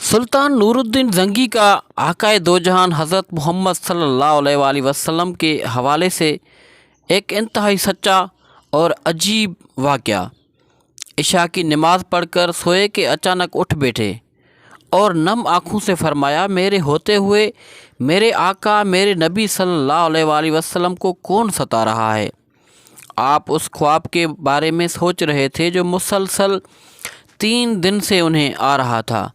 सुल्तान नूरुद्दीन जंगी का आकाए दो जहान हज़रत मोहम्मद सल्लल्लाहु अलैहि वसल्लम के हवाले से एक इंतहाई सच्चा और अजीब वाक़या। इशा की नमाज़ पढ़कर सोए के अचानक उठ बैठे और नम आँखों से फरमाया, मेरे होते हुए मेरे आका मेरे नबी सल्लल्लाहु अलैहि वसल्लम को कौन सता रहा है। आप उस ख्वाब के बारे में सोच रहे थे जो मुसलसल 3 दिन से उन्हें आ रहा था,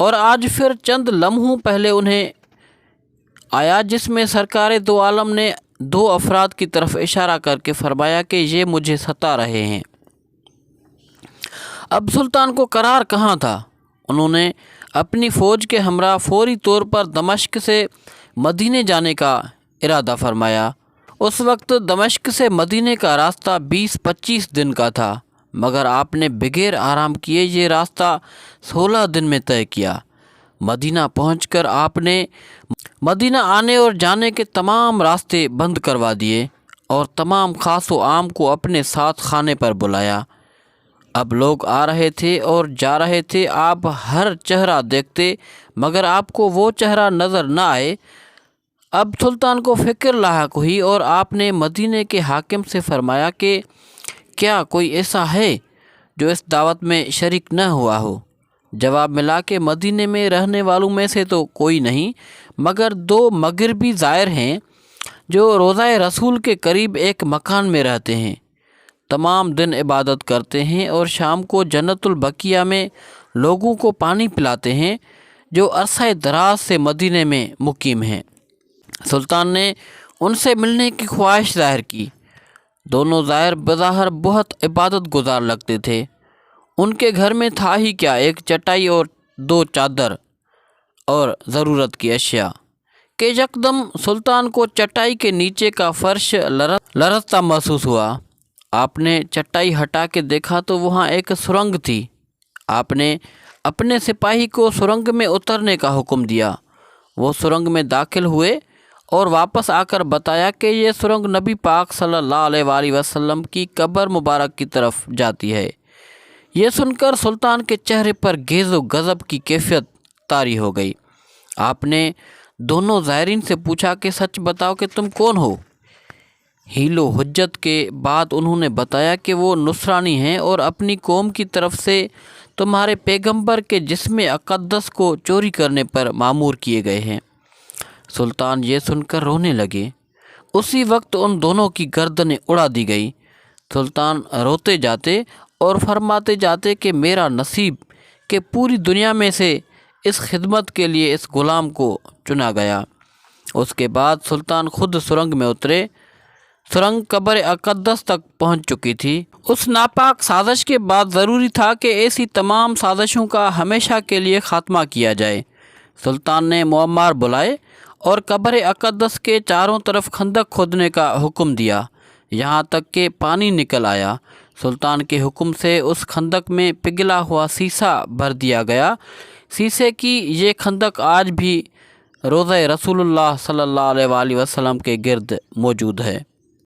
और आज फिर चंद लम्हों पहले उन्हें आया, जिसमें सरकार दो आलम ने 2 अफराद की तरफ इशारा करके फरमाया कि ये मुझे सता रहे हैं। अब सुल्तान को करार कहाँ था। उन्होंने अपनी फ़ौज के हमरा फौरी तौर पर दमिश्क से मदीने जाने का इरादा फरमाया। उस वक्त दमिश्क से मदीने का रास्ता 20-25 दिन का था, मगर आपने बगैर आराम किए ये रास्ता 16 दिन में तय किया। मदीना पहुंचकर आपने मदीना आने और जाने के तमाम रास्ते बंद करवा दिए और तमाम खास व आम को अपने साथ खाने पर बुलाया। अब लोग आ रहे थे और जा रहे थे, आप हर चेहरा देखते मगर आपको वो चेहरा नज़र न आए। अब सुल्तान को फ़िक्र लाहक हुई और आपने मदीने के हाकिम से फरमाया कि क्या कोई ऐसा है जो इस दावत में शरीक न हुआ हो। जवाब मिला कि मदीने में रहने वालों में से तो कोई नहीं, मगर 2 मगरबी ज़ायर हैं जो रोज़ाए रसूल के करीब एक मकान में रहते हैं, तमाम दिन इबादत करते हैं और शाम को जन्नतुल बकिया में लोगों को पानी पिलाते हैं, जो अरसा दराज से मदीने में मुकीम हैं। सुल्तान ने उनसे मिलने की ख्वाहिश ज़ाहिर की। दोनों ज़ाहिर बज़ाहिर बहुत इबादत गुजार लगते थे। उनके घर में था ही क्या, एक चटाई और 2 चादर और ज़रूरत की अशिया कि यकदम सुल्तान को चटाई के नीचे का फ़र्श लरज़ता महसूस हुआ। आपने चटाई हटा के देखा तो वहाँ एक सुरंग थी। आपने अपने सिपाही को सुरंग में उतरने का हुक्म दिया। वो सुरंग में दाखिल हुए और वापस आकर बताया कि ये सुरंग नबी पाक सल्लल्लाहु अलैहि वसल्लम की कब्र मुबारक की तरफ जाती है। ये सुनकर सुल्तान के चेहरे पर गेज़ो गज़ब की कैफियत तारी हो गई। आपने दोनों ज़ायरीन से पूछा कि सच बताओ कि तुम कौन हो। हीलो हुज्जत के बाद उन्होंने बताया कि वो नुसरानी हैं और अपनी कौम की तरफ से तुम्हारे पैगंबर के जिस्म अक़द्दस को चोरी करने पर मामूर किए गए हैं। सुल्तान ये सुनकर रोने लगे। उसी वक्त उन दोनों की गर्दनें उड़ा दी गई। सुल्तान रोते जाते और फरमाते जाते कि मेरा नसीब कि पूरी दुनिया में से इस खिदमत के लिए इस ग़ुलाम को चुना गया। उसके बाद सुल्तान खुद सुरंग में उतरे। सुरंग कब्र अक़द्दस तक पहुंच चुकी थी। उस नापाक साजिश के बाद ज़रूरी था कि ऐसी तमाम साजिशों का हमेशा के लिए ख़ात्मा किया जाए। सुल्तान ने मुअम्मार बुलाए और कब्र अक़द्दस के चारों तरफ खंदक खोदने का हुक्म दिया, यहाँ तक कि पानी निकल आया। सुल्तान के हुक्म से उस खंदक में पिघला हुआ सीसा भर दिया गया। सीसे की ये खंदक आज भी रोज़ा रसूलुल्लाह सल्लल्लाहु अलैहि वसल्लम के गिर्द मौजूद है।